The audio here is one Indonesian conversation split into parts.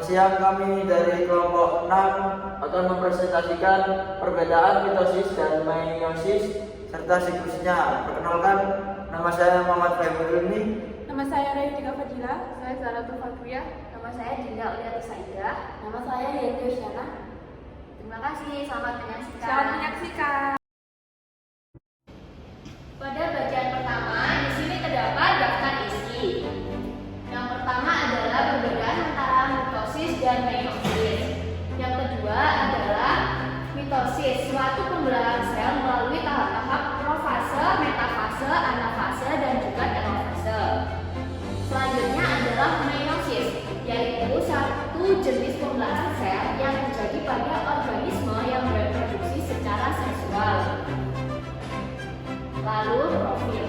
siang kami dari kelompok 6 akan mempresentasikan perbedaan mitosis dan meiosis serta siklusnya. Perkenalkan, nama saya Muhammad Faiburuni. Nama saya Rayutika Fadila. Saya Zaratul Fakriyah. Nama saya Dinda Uliati Saidah. Nama saya Yaitu Syana. Terima kasih, selamat menyaksikan. Selamat menyaksikan. Pada bagian pertama, di sini terdapat daftar isi. Yang pertama adalah perbedaan antara mitosis dan meiosis. Yang kedua adalah mitosis, suatu pembelahan sel melalui tahap-tahap profase, metafase, anafase, dan juga telofase. Selanjutnya adalah meiosis, yaitu satu jenis pembelahan sel yang terjadi pada organisme yang bereproduksi secara seksual. Lalu profil.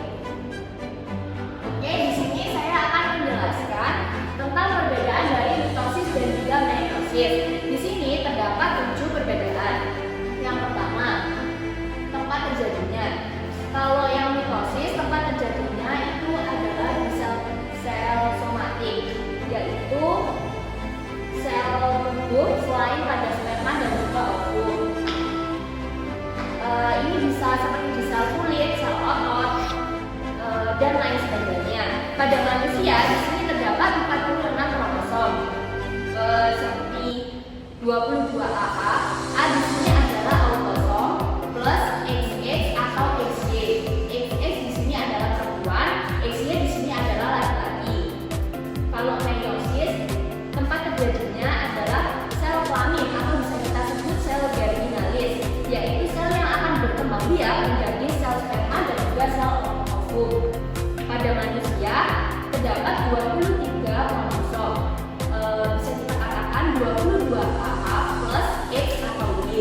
Oke, di sini saya akan menjelaskan tentang perbedaan dari mitosis dan juga meiosis. Di sini terdapat 7 perbedaan. Yang pertama, tempat terjadinya. Kalau yang mitosis, tempat terjadinya itu adalah di sel somatik, yaitu sel tubuh selain pada sperma dan juga ovum. Ini bisa seperti di sel kulit, sel otot, dan lain sebagainya. Pada manusia di sini terdapat 46 kromosom, seperti 22AA. A di sini adalah autosom plus XX atau XY. XX di sini adalah perempuan, XY di sini adalah laki-laki. Kalau meiosis, tempat terjadinya adalah sel kelamin atau bisa kita sebut sel germinalis, yaitu sel yang akan berkembang biak menjadi sel sperma dan juga sel ovum. Pada manusia terdapat 23 kromosom, bisa kita katakan 22AA plus X atau Y.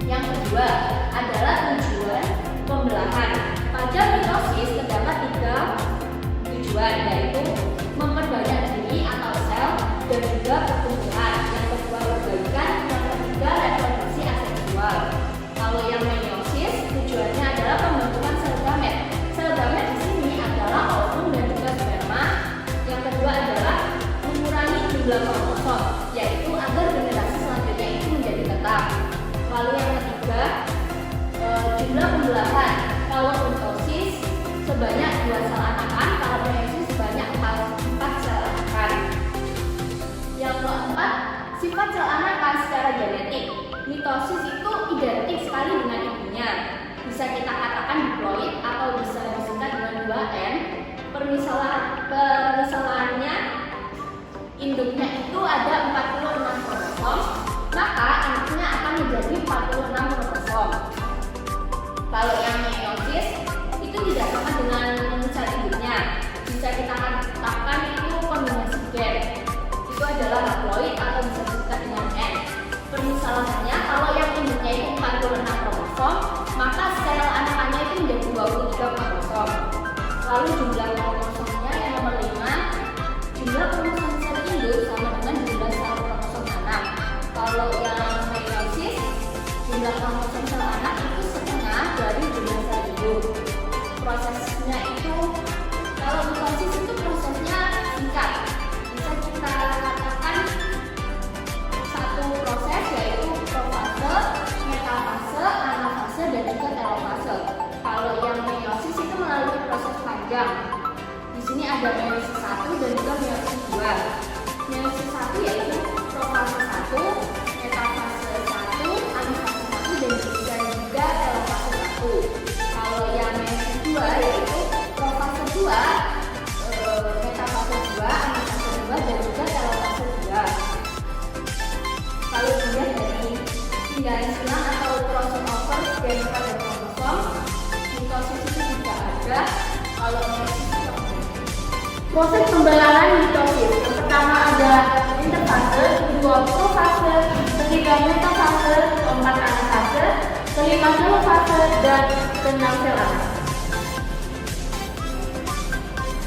Yang kedua adalah tujuan pembelahan. Pada mitosis terdapat 3 tujuan, yaitu memperbanyak diri atau sel dan juga pertumbuhan. Yang kedua perbaikan, yang ketiga reproduksi aseksual. Kalau yang meiosis tujuannya adalah pembentukan sel gamet. Sel gamet di sini adalah ovum dan juga sperma. Yang kedua adalah mengurangi jumlah kromosom, yaitu agar generasi selanjutnya itu menjadi tetap. Lalu yang ketiga, jumlah pembelahan. Kalau mitosis sebanyak 2 sel anakan, kalau meiosis sebanyak 4 sel anakan. Yang keempat, sifat sel anakan secara genetik. Mitosis itu identik sekali dengan ibunya. Bisa kita katakan diploid atau bisa disingkat dengan 2N. Permisalahannya, induknya itu ada 46 kromosom, maka anaknya akan menjadi 46 kromosom. Kalau yang meiosis itu tidak sama dengan sel induknya. Bisa kita katakan itu kombinasi gen. Itu adalah haploid atau bisa disingkat dengan N. Permisalahannya, kalau yang induknya itu 46 kromosom, maka sel anakannya itu menjadi 23 kromosom. Lalu jumlah kromosomnya yang nomor 5, jumlah kromosom sel induk sama dengan jumlah sel kromosom anak. Kalau yang meiosis, jumlah kromosom sel anak itu setengah dari jumlah sel induk. Prosesnya itu, kalau mitosis itu prosesnya singkat. Bisa kita katakan satu proses, yaitu profase, metafase, anafase, dan juga telofase. Kalau yang meiosis itu melalui proses panjang. Di sini ada meiosis 1 dan juga meiosis 2. Meiosis 1 yaitu profase 1, metafase 1, anafase 1, dan juga telofase 1. Kalau yang meiosis 2 yaitu profase 2, metafase 2, anafase 2, dan juga telofase 2. Kalau dilihat dari pindaan silang atau crossover genetika dan kromosom, mitosis itu tidak ada. Kalau meiosis itu ada. Proses pembelahan mitosis. Yang pertama ada interfase, kedua profase, ketiga metafase, keempat anafase, kelima telofase, dan keenam sel anak.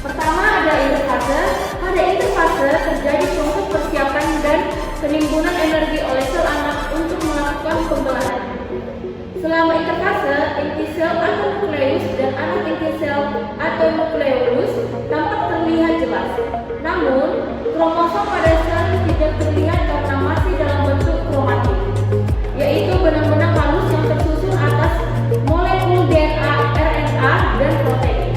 Pertama ada interfase. Pada interfase terjadi proses persiapan dan penimbunan energi oleh sel anak untuk melakukan pembelahan. Selama interfase, inti sel atau nukleus dan anak inti sel atau nukleolus tampak terlihat jelas. Namun, kromosom pada sel tidak terlihat karena masih dalam bentuk kromatik, yaitu benang-benang halus yang tersusun atas molekul DNA, RNA, dan protein.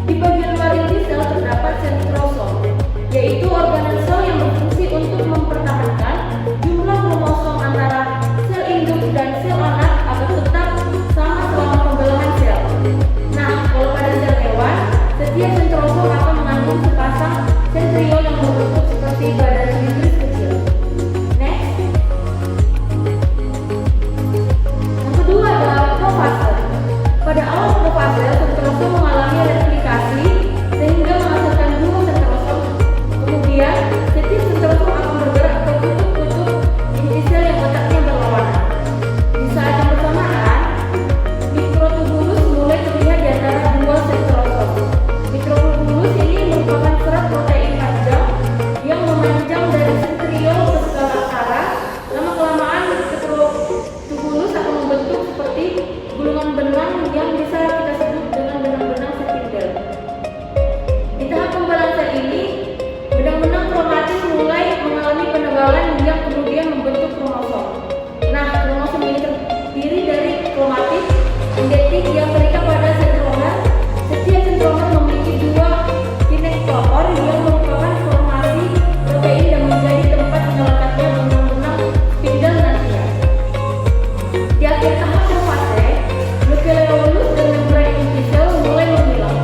Di bagian luar inti sel terdapat sentrosom, yaitu organel sel yang berfungsi untuk mempertahankan jumlah kromosom antara sel induk dan sel anak agar tetap sama selama pembelahan sel. Nah, kalau pada sel hewan, setiap sentrosom akan mengandung sepasang sentriol yang berbentuk seperti badan cilindris kecil. Next. Yang kedua adalah profase. Pada awal profase, sentrosom mengalami replikasi sehingga menghasilkan dua sentrosom. Kemudian, setiap sentrosom akan bergerak ke kutub-kutub inti sel yang letaknya berlawanan. Di saat yang bersamaan, mikrotubulus mulai terlihat di antara dua sentrosom. Mikrotubulus ini merupakan serat protein panjang yang memanjang dari sentriol ke segala arah. Lama-kelamaan, mikrotubulus akan membentuk seperti gulungan benang yang bisa kita sebut dengan benang-benang spindle. Di tahap pembelahan sel ini, benang-benang kromatis mulai mengalami penebalan yang kemudian membentuk kromosom. Nah, kromosom ini terdiri dari kromatis, dendritik yang terikat pada sentromer. Setiap sentromer memiliki dua kinetochor yang merupakan formasi protein dan menjadi tempat melekatnya benang-benang spindle nantinya. Di akhir tahap profase, nukleolus dan membran inti sel mulai menghilang.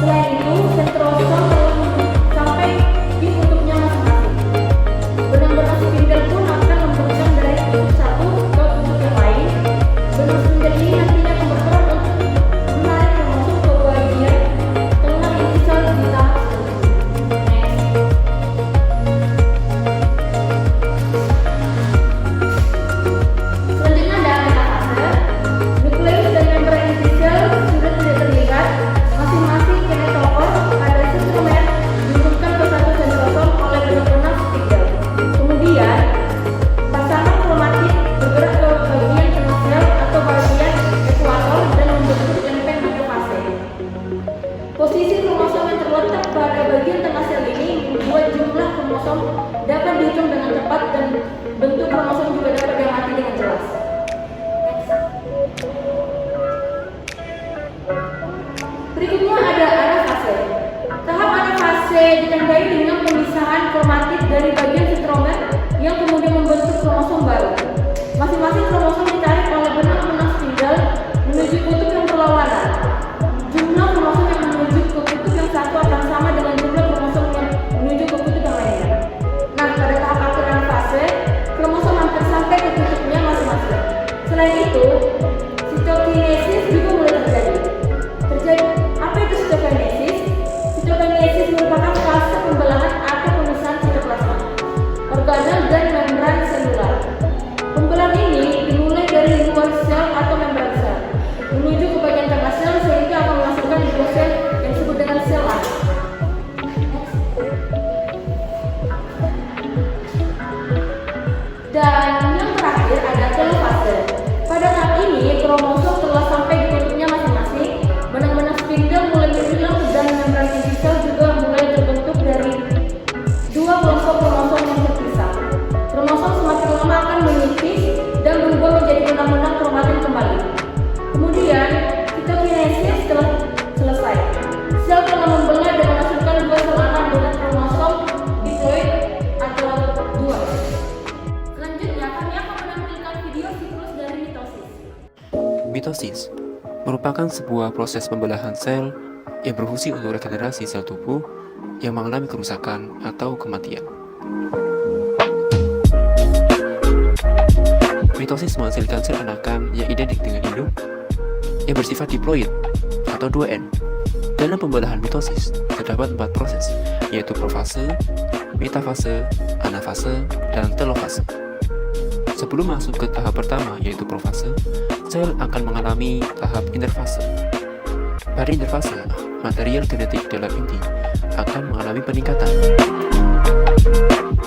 Selain itu, sentrosom telah sampai di kutubnya masing-masing. Benang-benang spindle pun akan membentang dari kutub satu ke kutub yang lain. Benang spindle ini nantinya akan berperan untuk menarik kromosom ke bagian tengah inti sel di tahap selanjutnya. Next. Selanjutnya ada metafase. Nukleus dan membran inti sel sudah tidak terlihat. Masing-masing kinetochor pada sentromer dihubungkan ke satu sentrosom oleh benang-benang spindle. Kemudian, pasangan kromatik bergerak ke bagian tengah sel atau bagian ekuator dan membentuk lempeng metafase. Posisi kromosom yang terletak pada bagian tengah sel ini membuat jumlah kromosom dapat dihitung dengan tepat dan bentuk kromosom juga dapat diamati dengan jelas. Berikutnya ada anafase. Tahap anafase ditandai dengan pemisahan kromatik dari bagian sentromer yang kemudian membentuk kromosom baru. Masing-masing kromosom ditarik oleh benang-benang spindle menuju kutub yang berlawanan. Jumlah kromosom yang menuju ke kutub yang satu akan sama dengan jumlah kromosom yang menuju ke kutub yang lainnya. Nah, pada tahap akhir anafase, kromosom hampir sampai ke kutubnya masing-masing. Selain itu, sitokinesis juga mulai terjadi. Apa itu sitokinesis? Sitokinesis merupakan fase pembelahan atau pemisahan sitoplasma, organel dan membran selular. Pembelahan ini dimulai dari luar sel atau membran sel menuju ke bagian tengah sel sehingga akan menghasilkan dua sel yang disebut dengan sel anak. Dan yang terakhir ada telofase. Pada tahap ini, kromosom telah sampai di kutubnya masing-masing. Benang-benang spindle mulai menghilang dan membran inti sel juga mulai terbentuk dari dua kelompok kromosom yang terpisah. Kromosom semakin lama akan menipis dan berubah menjadi benang-benang kromatin kembali. Kemudian, sitokinesis telah selesai. Sel telah membelah dan menghasilkan dua sel anak dengan kromosom diploid atau dua. Selanjutnya, kami akan menampilkan video siklus dari mitosis. Mitosis merupakan sebuah proses pembelahan sel yang berfungsi untuk regenerasi sel tubuh yang mengalami kerusakan atau kematian. Mitosis menghasilkan sel anakan yang identik dengan induk yang bersifat diploid atau 2N. Dalam pembelahan mitosis terdapat 4 proses, yaitu profase, metafase, anafase, dan telofase. Sebelum masuk ke tahap pertama yaitu profase, sel akan mengalami tahap interfase. Pada interfase, material genetik dalam inti akan mengalami peningkatan.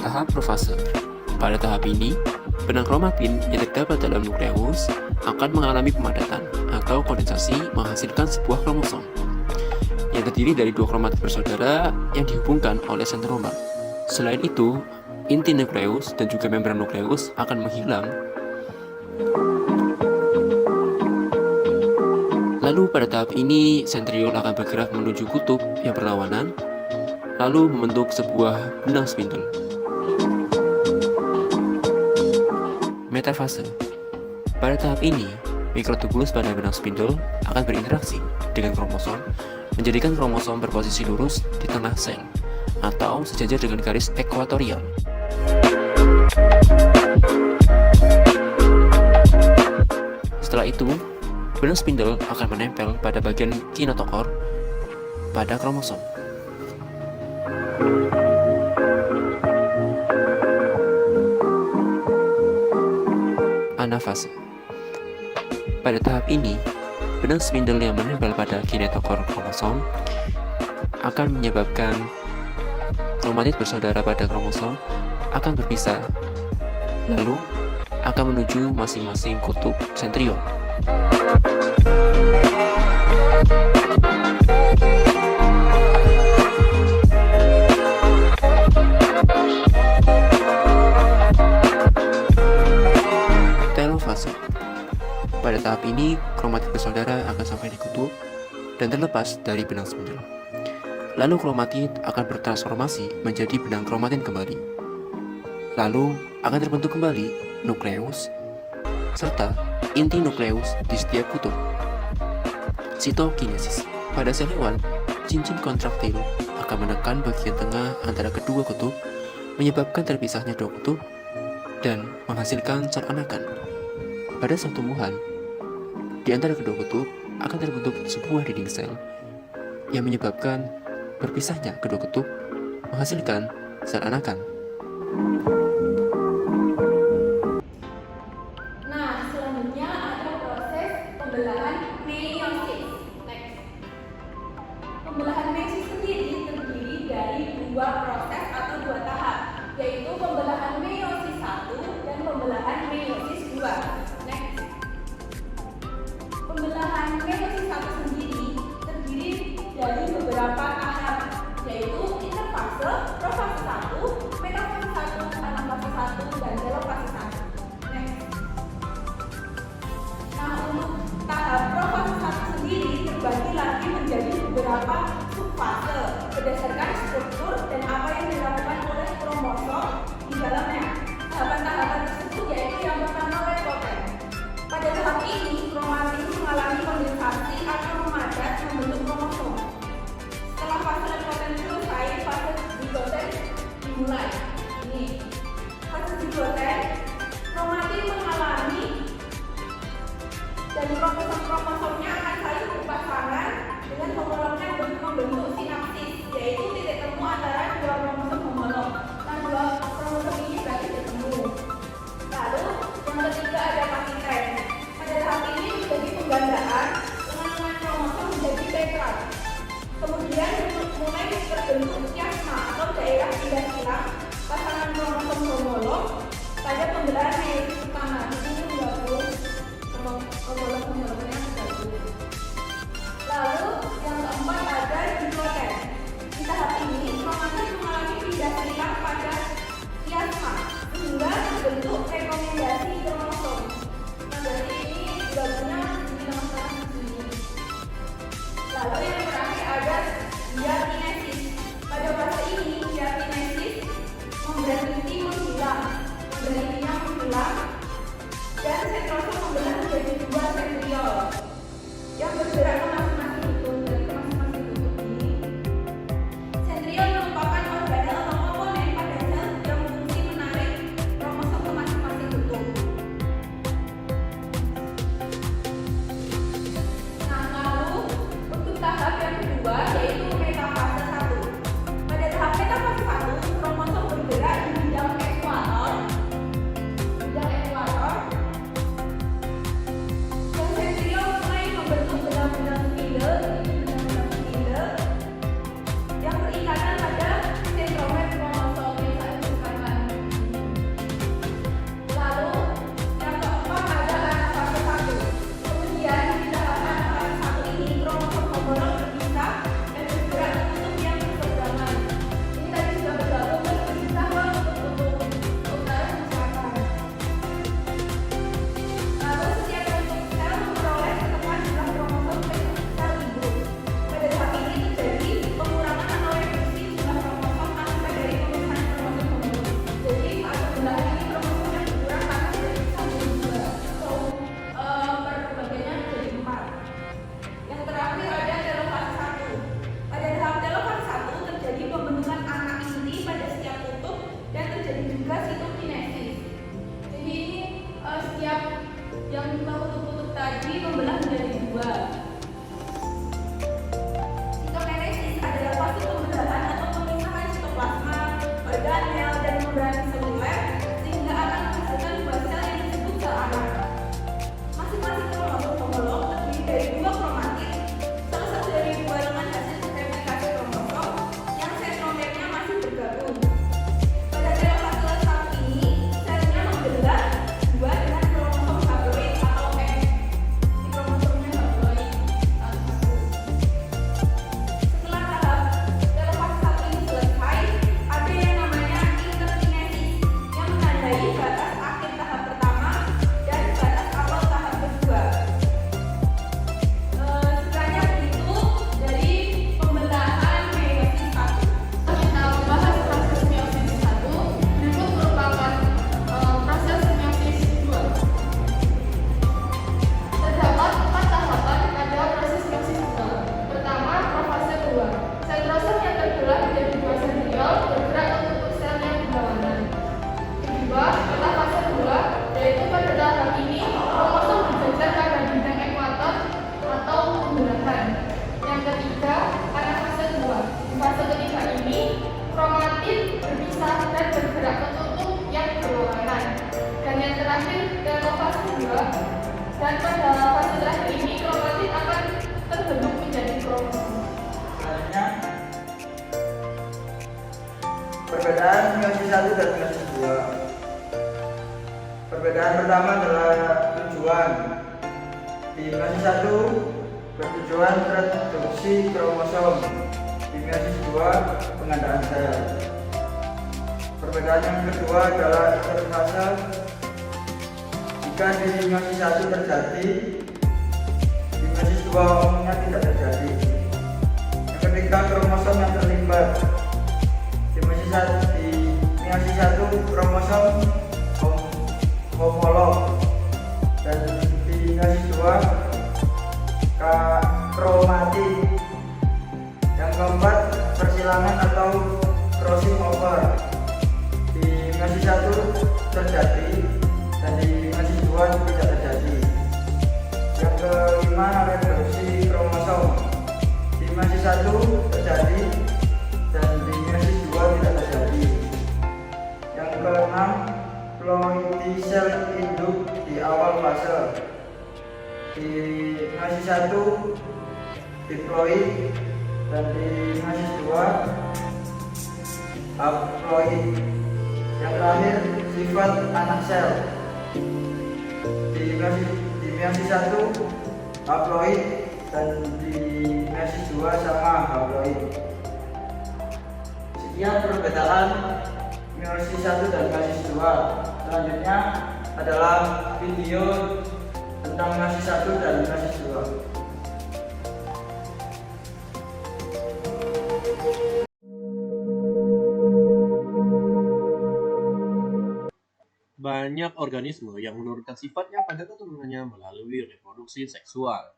Tahap profase. Pada tahap ini, benang kromatin yang terdapat dalam nukleus akan mengalami pemadatan atau kondensasi menghasilkan sebuah kromosom yang terdiri dari dua kromatid bersaudara yang dihubungkan oleh sentroma. Selain itu, inti nukleus dan juga membran nukleus akan menghilang. Lalu pada tahap ini, sentriol akan bergerak menuju kutub yang berlawanan, lalu membentuk sebuah benang spindle. Metafase. Pada tahap ini, mikrotubulus pada benang spindle akan berinteraksi dengan kromosom, menjadikan kromosom berposisi lurus di tengah sel, atau sejajar dengan garis ekuatorial. Setelah itu, benang spindle akan menempel pada bagian kinetokor pada kromosom. Anafase. Pada tahap ini, benang spindle yang menempel pada kinetokor kromosom akan menyebabkan kromatid bersaudara pada kromosom akan berpisah, lalu akan menuju masing-masing kutub sentriol. Telofase. Pada tahap ini, kromatid bersaudara akan sampai di kutub dan terlepas dari benang spindle. Lalu kromatid akan bertransformasi menjadi benang kromatin kembali. Lalu akan terbentuk kembali nukleus serta inti nukleus di setiap kutub. Sitokinesis. Pada sel hewan, cincin kontraktil akan menekan bagian tengah antara kedua kutub, menyebabkan terpisahnya dua kutub dan menghasilkan sel anakan. Pada sel tumbuhan, di antara kedua kutub akan terbentuk sebuah dinding sel yang menyebabkan berpisahnya kedua kutub, menghasilkan sel anakan. Nah, selanjutnya ada proses pembelahan meiosis. Next. Pembelahan meiosis sendiri terdiri dari dua proses atau dua tahap, yaitu pembelahan meiosis 1 dan pembelahan meiosis 2. Next. Pembelahan meiosis 1 sendiri terdiri dari beberapa tahap, yaitu interfase, profase 1, metafase 1, anafase 1, dan telofase 1. Next. Nah, untuk tahap profase 1 sendiri terbagi lagi menjadi beberapa subfase berdasarkan struktur dan apa yang dilakukan oleh kromosom di dalamnya. Tahapan-tahapan tersebut yaitu yang pertama lepoten. Pada tahap ini, kromatin mengalami kondensasi atau memadat membentuk kromosom. Setelah fase lepoten selesai, fase zigoten dimulai. Ini fase zigoten, kromatin mengalami dan kromosom-kromosomnya akan saling berpasangan dengan homolognya membentuk sinapsis, yaitu titik temu antara dua kromosom homolog. Nah, dua kromosom ini berarti bertemu. Lalu yang ketiga ada pasitren. Pada tahap ini terjadi penggandaan lengan-lengan kromosom menjadi tetrat. Kemudian mulai terbentuk chiasma atau daerah pindah silang pasangan kromosom homolog pada pembelahan meiosis pertama. Di sini menggabung homolog-homolognya bergabung. Lalu yang keempat ada diploiden. Di tahap ini kromatin mengalami pindah silang pada chiasma sehingga terbentuk rekomendasi kromosom. Nah, dari ini gabungnya di tengah-tengah di sini. Lalu yang terakhir ada diakinesis. Pada fase ini diakinesis membran inti menghilang, dan sentrosom membelah menjadi dua sentriol yang bergerak ke masing-masing kutub. Dari ke masing-masing kutub ini, sentriol merupakan organel atau komponen pada sel yang berfungsi menarik kromosom ke masing-masing kutub. Nah, lalu untuk tahap yang kedua yaitu metafase 1. Pada tahap metafase 1, kromosom bergerak di bidang ekuator. Dan sentriol meiosis 1 bertujuan reduksi kromosom, di meiosis 2 pengandaan sel. Perbedaan yang kedua adalah interfase. Jika di meiosis 1 terjadi, di meiosis 2 umumnya tidak terjadi. Yang ketiga, kromosom yang terlibat. Di meiosis 1 kromosom homolog, dan di meiosis 2 kromatik. Yang keempat, persilangan atau crossing over. Di meiosis 1 terjadi dan di meiosis 2 tidak terjadi. Yang kelima, reproduksi kromosom. Di meiosis 1 terjadi dan di meiosis 2 tidak terjadi. Yang keenam, ploidy sel induk di awal fase. Di meiosis 1 diploid dan di meiosis 2 haploid. Yang terakhir, sifat anak sel. Di meiosis 1 haploid dan di meiosis 2 sama haploid. Sekian perbedaan meiosis 1 dan meiosis 2. Selanjutnya adalah video tentang meiosis 1 dan meiosis 2. Banyak organisme yang menurunkan sifatnya pada keturunannya melalui reproduksi seksual.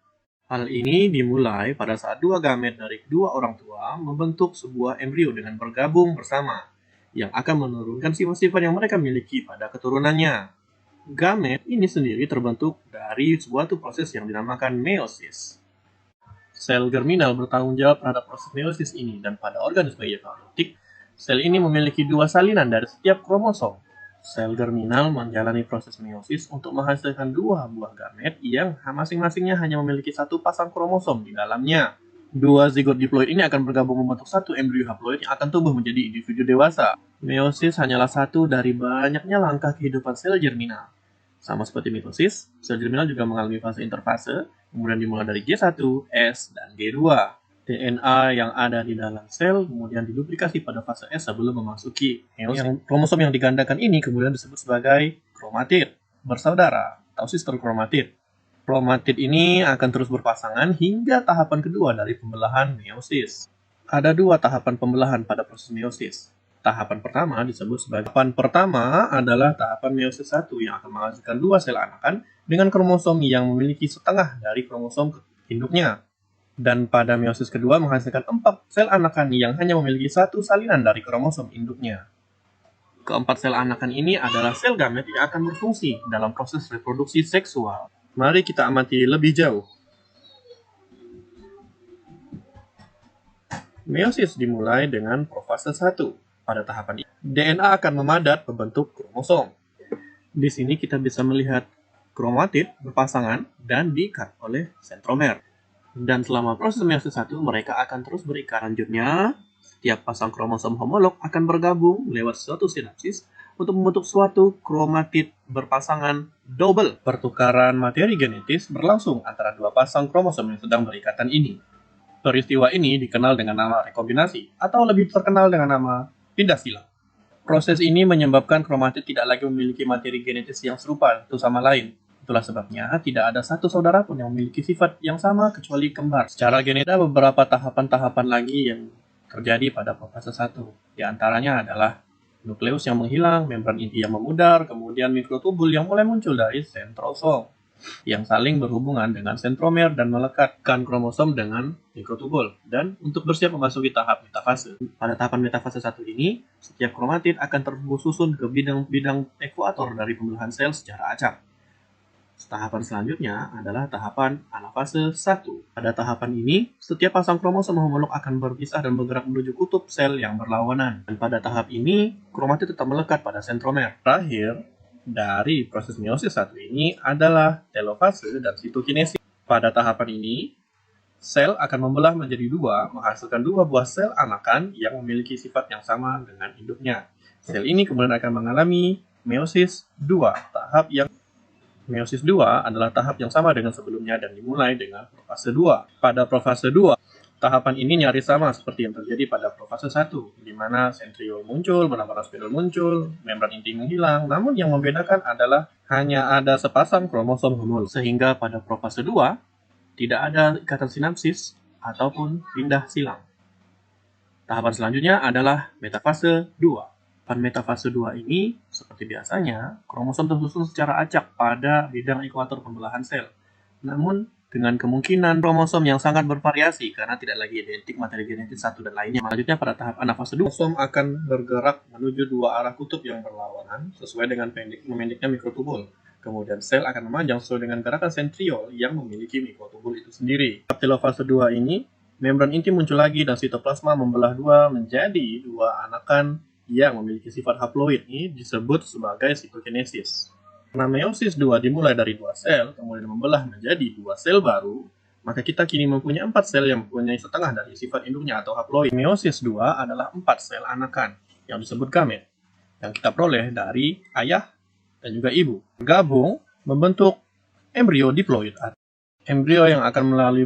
Hal ini dimulai pada saat dua gamet dari kedua orang tua membentuk sebuah embrio dengan bergabung bersama, yang akan menurunkan sifat-sifat yang mereka miliki pada keturunannya. Gamet ini sendiri terbentuk dari suatu proses yang dinamakan meiosis. Sel germinal bertanggung jawab terhadap proses meiosis ini, dan pada organisme eukariotik, sel ini memiliki dua salinan dari setiap kromosom. Sel germinal menjalani proses meiosis untuk menghasilkan dua buah gamet yang masing-masingnya hanya memiliki satu pasang kromosom di dalamnya. Dua zigot diploid ini akan bergabung membentuk satu embrio haploid yang akan tumbuh menjadi individu dewasa. Meiosis hanyalah satu dari banyaknya langkah kehidupan sel germinal. Sama seperti mitosis, sel germinal juga mengalami fase interfase, kemudian dimulai dari G1, S, dan G2. DNA yang ada di dalam sel kemudian diduplikasi pada fase S sebelum memasuki meiosis. Kromosom yang digandakan ini kemudian disebut sebagai kromatid bersaudara atau sister kromatid. Kromatid ini akan terus berpasangan hingga tahapan kedua dari pembelahan meiosis. Ada dua tahapan pembelahan pada proses meiosis. Tahapan pertama disebut sebagai tahapan pertama adalah tahapan meiosis 1 yang akan menghasilkan dua sel anakan dengan kromosom yang memiliki setengah dari kromosom induknya. Dan pada meiosis kedua menghasilkan 4 sel anakan yang hanya memiliki satu salinan dari kromosom induknya. Keempat sel anakan ini adalah sel gamet yang akan berfungsi dalam proses reproduksi seksual. Mari kita amati lebih jauh. Meiosis dimulai dengan profase 1. Pada tahapan ini, DNA akan memadat membentuk kromosom. Di sini kita bisa melihat kromatid berpasangan dan diikat oleh sentromer. Dan selama proses meiosis 1, mereka akan terus berikat. Selanjutnya, setiap pasang kromosom homolog akan bergabung lewat suatu sinapsis untuk membentuk suatu kromatid berpasangan double. Pertukaran materi genetis berlangsung antara dua pasang kromosom yang sedang berikatan ini. Peristiwa ini dikenal dengan nama rekombinasi, atau lebih terkenal dengan nama pindah sila. Proses ini menyebabkan kromatid tidak lagi memiliki materi genetis yang serupa satu sama lain. Itulah sebabnya tidak ada satu saudara pun yang memiliki sifat yang sama kecuali kembar. Secara genetik ada beberapa tahapan-tahapan lagi yang terjadi pada fase 1. Di antaranya adalah nukleus yang menghilang, membran inti yang memudar, kemudian mikrotubul yang mulai muncul dari sentrosom yang saling berhubungan dengan sentromer dan melekatkan kromosom dengan mikrotubul. Dan untuk bersiap memasuki tahap metafase. Pada tahapan metafase 1 ini, setiap kromatid akan tersusun ke bidang-bidang ekuator dari pembelahan sel secara acak. Tahapan selanjutnya adalah tahapan anafase 1. Pada tahapan ini, setiap pasang kromosom homolog akan berpisah dan bergerak menuju kutub sel yang berlawanan. Dan pada tahap ini, kromatid tetap melekat pada sentromer. Terakhir, dari proses meiosis 1 ini adalah telofase dan sitokinesis. Pada tahapan ini, sel akan membelah menjadi dua, menghasilkan dua buah sel anakan yang memiliki sifat yang sama dengan induknya. Sel ini kemudian akan mengalami meiosis 2, tahap yang Meiosis 2 adalah tahap yang sama dengan sebelumnya dan dimulai dengan profase 2. Pada profase 2, tahapan ini nyaris sama seperti yang terjadi pada profase 1, di mana sentriol muncul, benang spidol muncul, membran inti menghilang, namun yang membedakan adalah hanya ada sepasang kromosom homolog. Sehingga pada profase 2, tidak ada ikatan sinapsis ataupun pindah silang. Tahapan selanjutnya adalah metafase 2. Pada metafase 2 ini, seperti biasanya, kromosom tersusun secara acak pada bidang ekuator pembelahan sel. Namun, dengan kemungkinan kromosom yang sangat bervariasi karena tidak lagi identik materi genetik satu dan lainnya. Selanjutnya pada tahap anafase 2, kromosom akan bergerak menuju dua arah kutub yang berlawanan sesuai dengan memendeknya mikrotubul. Kemudian sel akan memanjang sesuai dengan gerakan sentriol yang memiliki mikrotubul itu sendiri. Pada telofase 2 ini, membran inti muncul lagi dan sitoplasma membelah dua menjadi dua anakan yang memiliki sifat haploid. Ini disebut sebagai sitokinesis. Karena meiosis 2 dimulai dari dua sel, kemudian membelah menjadi dua sel baru, maka kita kini mempunyai 4 sel yang mempunyai setengah dari sifat induknya atau haploid. Meiosis 2 adalah 4 sel anakan yang disebut gamet, yang kita peroleh dari ayah dan juga ibu. Bergabung membentuk embrio diploid, embrio yang akan melalui